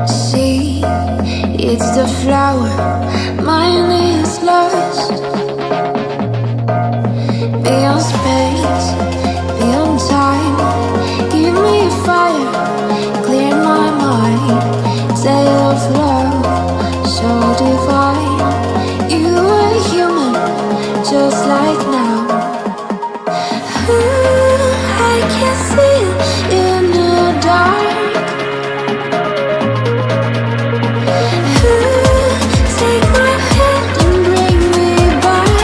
See, it's the flower, mine is lost. Beyond space, beyond time, give me a fire, clear my mind. Tale of love, so divine. You are human, just like now. I can see it in the dark. Take my hand and bring me back.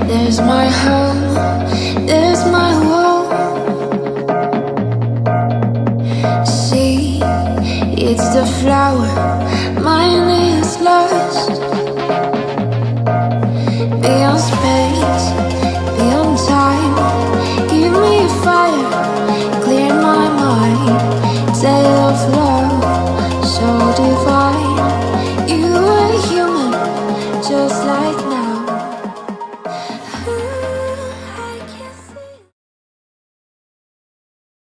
There's my home, there's my wall. See, it's the flower, mine is lost. Beyond space.